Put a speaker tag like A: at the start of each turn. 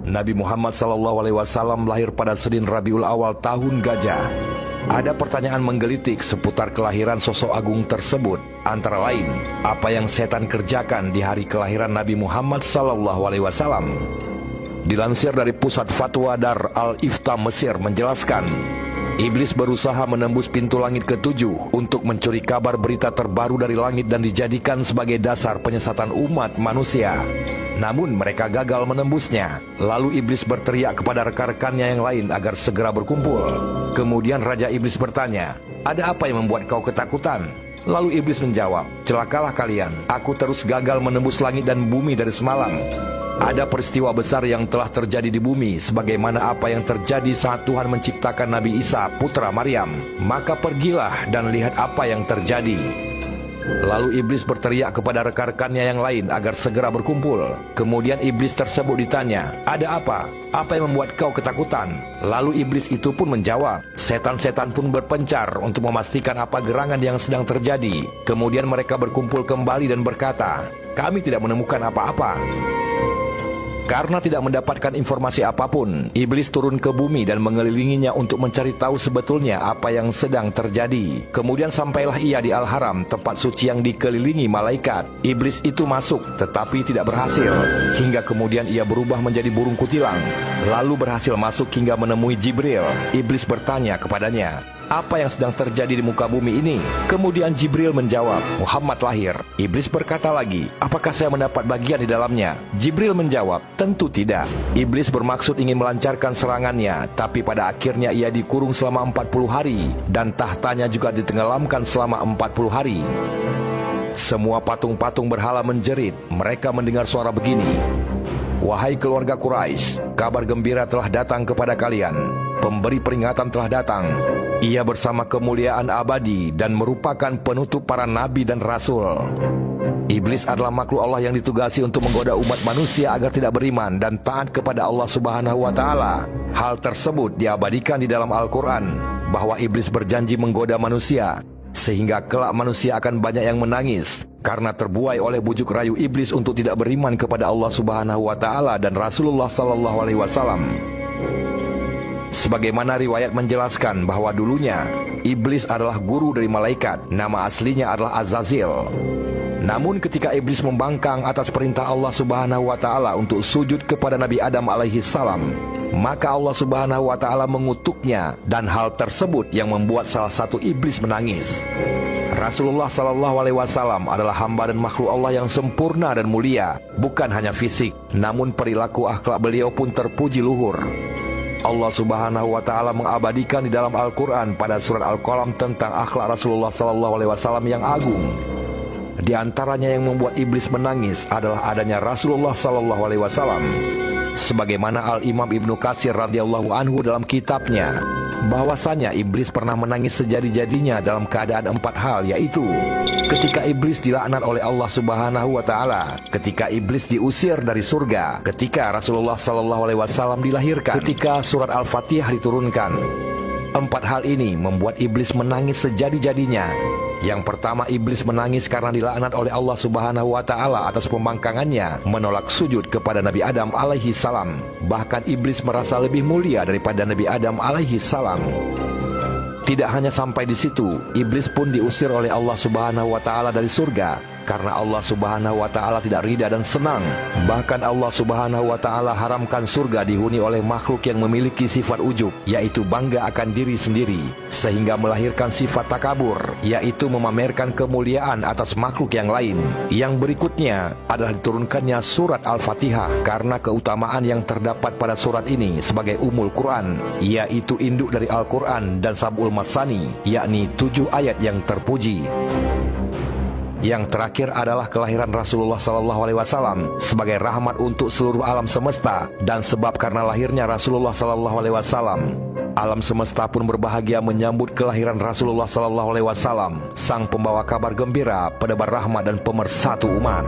A: Nabi Muhammad SAW lahir pada Senin Rabiul Awal tahun Gajah. Ada pertanyaan menggelitik seputar kelahiran sosok agung tersebut, antara lain, apa yang setan kerjakan di hari kelahiran Nabi Muhammad SAW? Dilansir dari Pusat Fatwa Dar Al-Ifta Mesir menjelaskan, iblis berusaha menembus pintu langit ketujuh untuk mencuri kabar berita terbaru dari langit dan dijadikan sebagai dasar penyesatan umat manusia. Namun mereka gagal menembusnya. Lalu iblis berteriak kepada rekan-rekannya yang lain agar segera berkumpul. Kemudian Raja Iblis bertanya, "Ada apa yang membuat kau ketakutan?" Lalu iblis menjawab, "Celakalah kalian, aku terus gagal menembus langit dan bumi dari semalam. Ada peristiwa besar yang telah terjadi di bumi, sebagaimana apa yang terjadi saat Tuhan menciptakan Nabi Isa, putra Maryam. Maka pergilah dan lihat apa yang terjadi." Lalu iblis berteriak kepada rekan-rekannya yang lain agar segera berkumpul. Kemudian iblis tersebut ditanya, "Ada apa? Apa yang membuat kau ketakutan?" Lalu iblis itu pun menjawab. Setan-setan pun berpencar untuk memastikan apa gerangan yang sedang terjadi. Kemudian mereka berkumpul kembali dan berkata, "Kami tidak menemukan apa-apa." Karena tidak mendapatkan informasi apapun, iblis turun ke bumi dan mengelilinginya untuk mencari tahu sebetulnya apa yang sedang terjadi. Kemudian sampailah ia di Al-Haram, tempat suci yang dikelilingi malaikat. Iblis itu masuk, tetapi tidak berhasil. Hingga kemudian ia berubah menjadi burung kutilang. Lalu berhasil masuk hingga menemui Jibril. Iblis bertanya kepadanya, "Apa yang sedang terjadi di muka bumi ini?" Kemudian Jibril menjawab, "Muhammad lahir." Iblis berkata lagi, "Apakah saya mendapat bagian di dalamnya?" Jibril menjawab, "Tentu tidak." Iblis bermaksud ingin melancarkan serangannya, tapi pada akhirnya ia dikurung selama 40 hari, dan tahtanya juga ditenggelamkan selama 40 hari. Semua patung-patung berhala menjerit. Mereka mendengar suara begini, "Wahai keluarga Quraisy, kabar gembira telah datang kepada kalian. Pemberi peringatan telah datang. Ia bersama kemuliaan abadi dan merupakan penutup para nabi dan rasul." Iblis adalah makhluk Allah yang ditugasi untuk menggoda umat manusia agar tidak beriman dan taat kepada Allah Subhanahu wa Ta'ala. Hal tersebut diabadikan di dalam Al-Quran, bahwa iblis berjanji menggoda manusia, sehingga kelak manusia akan banyak yang menangis karena terbuai oleh bujuk rayu iblis untuk tidak beriman kepada Allah Subhanahu wa Ta'ala dan Rasulullah sallallahu alaihi wasallam. Sebagaimana riwayat menjelaskan bahwa dulunya iblis adalah guru dari malaikat, nama aslinya adalah Azazil. Namun ketika iblis membangkang atas perintah Allah Subhanahu wa Ta'ala untuk sujud kepada Nabi Adam alaihi salam, maka Allah Subhanahu wa Ta'ala mengutuknya, dan hal tersebut yang membuat salah satu iblis menangis. Rasulullah sallallahu alaihi wasallam adalah hamba dan makhluk Allah yang sempurna dan mulia, bukan hanya fisik, namun perilaku akhlak beliau pun terpuji luhur. Allah Subhanahu wa Ta'ala mengabadikan di dalam Al-Quran pada surat Al-Qalam tentang akhlak Rasulullah sallallahu alaihi wasallam yang agung. Di antaranya yang membuat iblis menangis adalah adanya Rasulullah sallallahu alaihi wasallam. Sebagaimana Al-Imam Ibnu Katsir radhiyallahu anhu dalam kitabnya, bahwasanya iblis pernah menangis sejadi-jadinya dalam keadaan 4 hal, yaitu ketika iblis dilaknat oleh Allah Subhanahu wa Ta'ala, ketika iblis diusir dari surga, ketika Rasulullah sallallahu alaihi wasallam dilahirkan, ketika surat Al-Fatihah diturunkan. 4 hal ini membuat iblis menangis sejadi-jadinya. Yang pertama, iblis menangis karena dilaknat oleh Allah Subhanahu wa Ta'ala atas pembangkangannya menolak sujud kepada Nabi Adam alaihi salam. Bahkan iblis merasa lebih mulia daripada Nabi Adam alaihi salam. Tidak hanya sampai di situ, iblis pun diusir oleh Allah Subhanahu wa Ta'ala dari surga karena Allah Subhanahu wa Ta'ala tidak ridha dan senang. Bahkan Allah Subhanahu wa Ta'ala haramkan surga dihuni oleh makhluk yang memiliki sifat ujub, yaitu bangga akan diri sendiri, sehingga melahirkan sifat takabur, yaitu memamerkan kemuliaan atas makhluk yang lain. Yang berikutnya adalah diturunkannya surat Al-Fatihah karena keutamaan yang terdapat pada surat ini sebagai Ummul Quran, yaitu induk dari Al-Quran dan Sab'ul Masani, yakni 7 ayat yang terpuji. Yang terakhir adalah kelahiran Rasulullah sallallahu alaihi wasallam sebagai rahmat untuk seluruh alam semesta, dan sebab karena lahirnya Rasulullah sallallahu alaihi wasallam, alam semesta pun berbahagia menyambut kelahiran Rasulullah sallallahu alaihi wasallam, sang pembawa kabar gembira, penebar rahmat dan pemersatu umat.